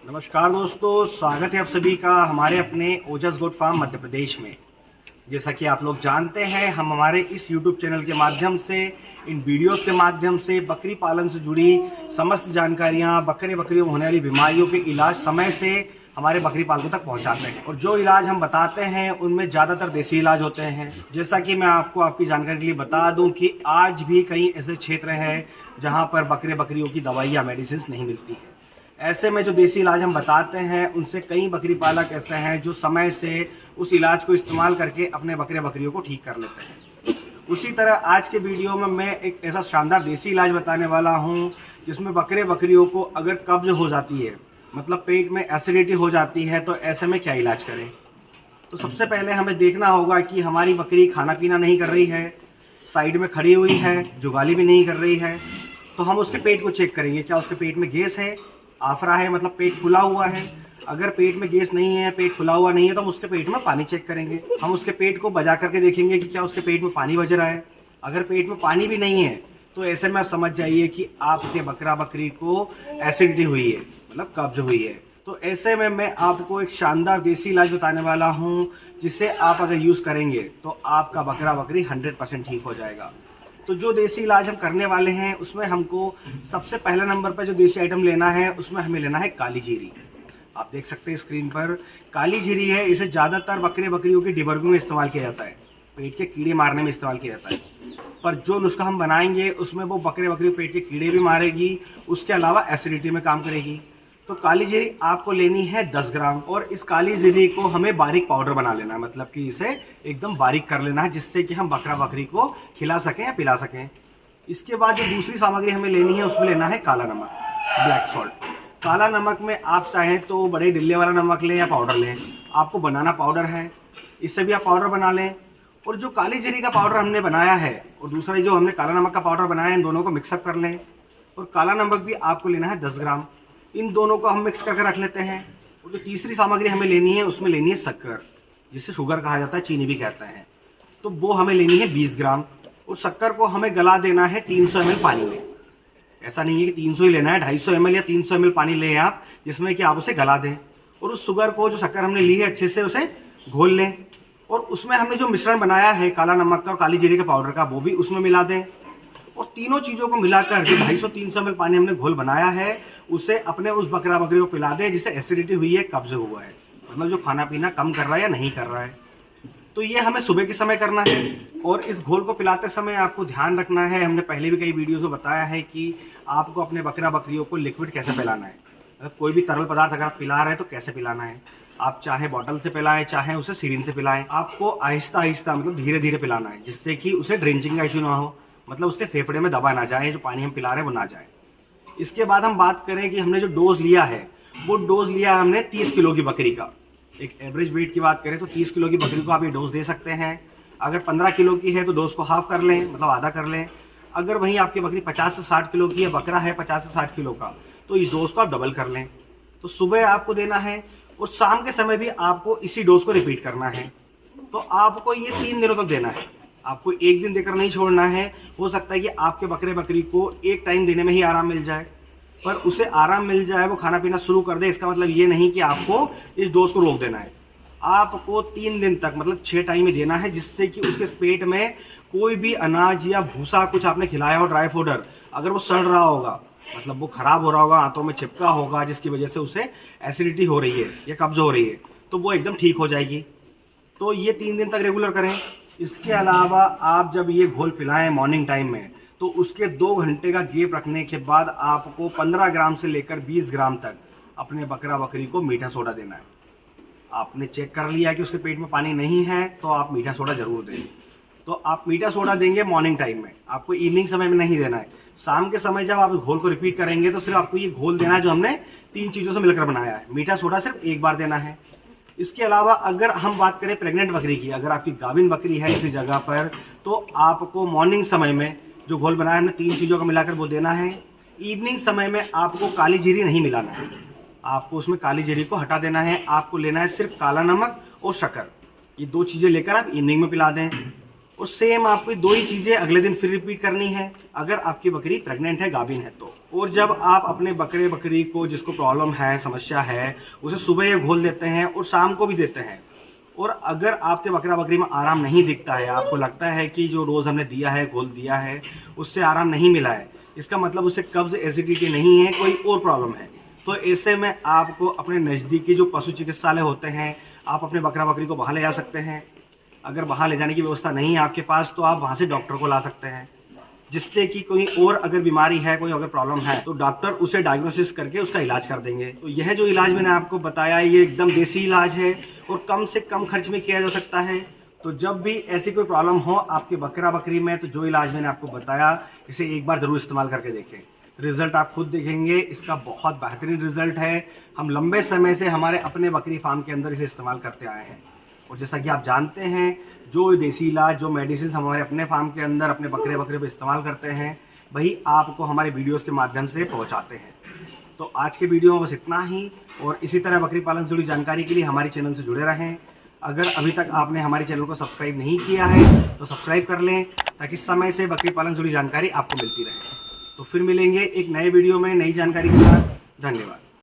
नमस्कार दोस्तों, स्वागत है आप सभी का हमारे अपने ओजस गोट फार्म मध्य प्रदेश में। जैसा कि आप लोग जानते हैं, हम हमारे इस YouTube चैनल के माध्यम से, इन वीडियोस के माध्यम से बकरी पालन से जुड़ी समस्त जानकारियां, बकरियों में होने वाली बीमारियों के इलाज समय से हमारे बकरी पालकों तक पहुंचाते हैं। और जो इलाज हम बताते हैं उनमें ज़्यादातर देसी इलाज होते हैं। जैसा कि मैं आपको आपकी जानकारी के लिए बता दूं कि आज भी कई ऐसे क्षेत्र हैं जहां पर बकरियों की दवाई या मेडिसिन नहीं मिलती है। ऐसे में जो देसी इलाज हम बताते हैं उनसे कई बकरी पालक ऐसे हैं जो समय से उस इलाज को इस्तेमाल करके अपने बकरियों को ठीक कर लेते हैं। उसी तरह आज के वीडियो में मैं एक ऐसा शानदार देसी इलाज बताने वाला हूं जिसमें बकरियों को अगर कब्ज हो जाती है, मतलब पेट में एसिडिटी हो जाती है, तो ऐसे में क्या इलाज करें। तो सबसे पहले हमें देखना होगा कि हमारी बकरी खाना पीना नहीं कर रही है, साइड में खड़ी हुई है, जुगाली भी नहीं कर रही है। तो हम उसके पेट को चेक करेंगे, क्या उसके पेट में गैस है, आफरा है, मतलब पेट फुला हुआ है। अगर पेट में गैस नहीं है, पेट फुला हुआ नहीं है, तो हम उसके पेट में पानी चेक करेंगे। हम उसके पेट को बजा करके देखेंगे कि क्या उसके पेट में पानी बज रहा है। अगर पेट में पानी भी नहीं है तो ऐसे में आप समझ जाइए कि आपके बकरी को एसिडिटी हुई है, मतलब कब्ज हुई है। तो ऐसे में मैं आपको एक शानदार देसी इलाज बताने वाला हूँ जिसे आप अगर यूज़ करेंगे तो आपका बकरी 100% ठीक हो जाएगा। तो जो देसी इलाज हम करने वाले हैं उसमें हमको सबसे पहला नंबर पर जो देसी आइटम लेना है उसमें हमें लेना है काली जीरी। आप देख सकते हैं स्क्रीन पर काली जीरी है। इसे ज़्यादातर बकरियों की डिबर्गिंग में इस्तेमाल किया जाता है, पेट के कीड़े मारने में इस्तेमाल किया जाता है। पर जो नुस्खा हम बनाएंगे उसमें वो बकरी पेट के कीड़े भी मारेगी, उसके अलावा एसिडिटी में काम करेगी। तो काली जीरी आपको लेनी है 10 ग्राम, और इस काली जीरी को हमें बारीक पाउडर बना लेना है, मतलब कि इसे एकदम बारीक कर लेना है जिससे कि हम बकरी को खिला सकें या पिला सकें। इसके बाद जो दूसरी सामग्री हमें लेनी है उसमें लेना है काला नमक, ब्लैक सॉल्ट। काला नमक में आप चाहें तो बड़े डिल्ले वाला नमक लें या पाउडर लें। आपको बनाना पाउडर है, इससे भी आप पाउडर बना लें। और जो काली जीरी का पाउडर हमने बनाया है और दूसरा जो हमने काला नमक का पाउडर बनाया है, इन दोनों को मिक्सअप कर लें। और काला नमक भी आपको लेना है 10 ग्राम। इन दोनों को हम मिक्स करके रख लेते हैं। और जो तीसरी सामग्री हमें लेनी है उसमें लेनी है शक्कर, जिसे शुगर कहा जाता है, चीनी भी कहते हैं। तो वो हमें लेनी है 20 ग्राम। और शक्कर को हमें गला देना है 300 ml पानी में। ऐसा नहीं है कि 300 ही लेना है, 250 ml या 300 ml पानी लें आप, जिसमें कि आप उसे गला दें। और उस शुगर को, जो शक्कर हमने ली है, अच्छे से उसे घोल लें। और उसमें हमने जो मिश्रण बनाया है काला नमक का और काली जीरे के पाउडर का, वो भी उसमें मिला दें। और तीनों चीज़ों को मिलाकर जो 250-300 ml पानी हमने घोल बनाया है उसे अपने उस बकरी को पिला दें जिसे एसिडिटी हुई है, कब्ज हुआ है, मतलब जो खाना पीना कम कर रहा है या नहीं कर रहा है। तो ये हमें सुबह के समय करना है। और इस घोल को पिलाते समय आपको ध्यान रखना है, हमने पहले भी कई वीडियोज़ में बताया है कि आपको अपने बकरियों को लिक्विड कैसे पिलाना है। अगर कोई भी तरल पदार्थ अगर आप पिला रहे हैं तो कैसे पिलाना है। आप चाहे बॉटल से पिलाएं, चाहे उसे सिरिंज से पिलाएं। आपको आहिस्ता आहिस्ता, मतलब धीरे धीरे पिलाना है, जिससे कि उसे ड्रेंचिंग का इशू ना हो, मतलब उसके फेफड़े में दबा ना जाए, जो पानी हम पिला रहे हैं वो ना जाए। इसके बाद हम बात करें कि हमने जो डोज लिया है, वो डोज लिया है हमने 30 किलो की बकरी का। एक एवरेज वेट की बात करें तो 30 किलो की बकरी को आप ये डोज दे सकते हैं। अगर 15 किलो की है तो डोज को हाफ कर लें, मतलब आधा कर लें। अगर वहीं आपकी बकरी 50 से 60 किलो की है, बकरा है 50 से 60 किलो का, तो इस डोज को आप डबल कर लें। तो सुबह आपको देना है और शाम के समय भी आपको इसी डोज को रिपीट करना है। तो आपको ये 3 दिनों तक देना है, आपको एक दिन देकर नहीं छोड़ना है। हो सकता है कि आपके बकरी को एक टाइम देने में ही आराम मिल जाए, पर उसे आराम मिल जाए, वो खाना पीना शुरू कर दे, इसका मतलब ये नहीं कि आपको इस डोज को रोक देना है। आपको 3 दिन तक, मतलब 6 टाइम में देना है, जिससे कि उसके पेट में कोई भी अनाज या भूसा कुछ आपने खिलाया हो, ड्राई फूडर, अगर वो सड़ रहा होगा, मतलब वो खराब हो रहा होगा, आंतों में चिपका होगा, जिसकी वजह से उसे एसिडिटी हो रही है या कब्ज हो रही है, तो वो एकदम ठीक हो जाएगी। तो ये 3 दिन तक रेगुलर करें। इसके अलावा आप जब ये घोल पिलाएं मॉर्निंग टाइम में, तो उसके 2 घंटे का गैप रखने के बाद आपको 15 ग्राम से लेकर 20 ग्राम तक अपने बकरी को मीठा सोडा देना है। आपने चेक कर लिया कि उसके पेट में पानी नहीं है तो आप मीठा सोडा जरूर दें। तो आप मीठा सोडा देंगे मॉर्निंग टाइम में, आपको इवनिंग समय में नहीं देना है। शाम के समय जब आप घोल को रिपीट करेंगे तो सिर्फ आपको ये घोल देना है जो हमने 3 चीज़ों से मिलकर बनाया है। मीठा सोडा सिर्फ एक बार देना है। इसके अलावा अगर हम बात करें प्रेग्नेंट बकरी की, अगर आपकी गाभिन बकरी है इसी जगह पर, तो आपको मॉर्निंग समय में जो घोल बनाया है हमने 3 चीज़ों का मिलाकर वो देना है। इवनिंग समय में आपको काली जीरी नहीं मिलाना है, आपको उसमें काली जीरी को हटा देना है। आपको लेना है सिर्फ काला नमक और शक्कर, ये 2 चीज़ें लेकर आप इवनिंग में पिला दें। और सेम आपको 2 ही चीज़ें अगले दिन फिर रिपीट करनी है अगर आपकी बकरी प्रेग्नेंट है, गाभिन है तो। और जब आप अपने बकरी को जिसको प्रॉब्लम है, समस्या है, उसे सुबह ये घोल देते हैं और शाम को भी देते हैं, और अगर आपके बकरी में आराम नहीं दिखता है, आपको लगता है कि जो रोज़ हमने दिया है, घोल दिया है, उससे आराम नहीं मिला है, इसका मतलब उसे कब्ज़, एसिडिटी नहीं है, कोई और प्रॉब्लम है, तो ऐसे में आपको अपने नज़दीकी जो पशु चिकित्सालय होते हैं, आप अपने बकरी को वहाँ ले जा सकते हैं। अगर वहाँ ले जाने की व्यवस्था नहीं है आपके पास तो आप वहाँ से डॉक्टर को ला सकते हैं, जिससे कि कोई और अगर बीमारी है, कोई अगर प्रॉब्लम है तो डॉक्टर उसे डायग्नोसिस करके उसका इलाज कर देंगे। तो यह जो इलाज मैंने आपको बताया ये एकदम देसी इलाज है और कम से कम खर्च में किया जा सकता है। तो जब भी ऐसी कोई प्रॉब्लम हो आपके बकरी में, तो जो इलाज मैंने आपको बताया इसे एक बार ज़रूर इस्तेमाल करके देखें। रिज़ल्ट आप खुद देखेंगे, इसका बहुत बेहतरीन रिज़ल्ट है। हम लंबे समय से हमारे अपने बकरी फार्म के अंदर इसे इस्तेमाल करते आए हैं, और जैसा कि आप जानते हैं जो देसी इलाज, जो मेडिसिन हमारे अपने फार्म के अंदर अपने बकरे पे इस्तेमाल करते हैं, वही आपको हमारे वीडियोस के माध्यम से पहुंचाते हैं। तो आज के वीडियो में बस इतना ही, और इसी तरह बकरी पालन से जुड़ी जानकारी के लिए हमारे चैनल से जुड़े रहें। अगर अभी तक आपने हमारे चैनल को सब्सक्राइब नहीं किया है तो सब्सक्राइब कर लें, ताकि समय से बकरी पालन से जुड़ी जानकारी आपको मिलती रहे। तो फिर मिलेंगे एक नए वीडियो में नई जानकारी के साथ। धन्यवाद।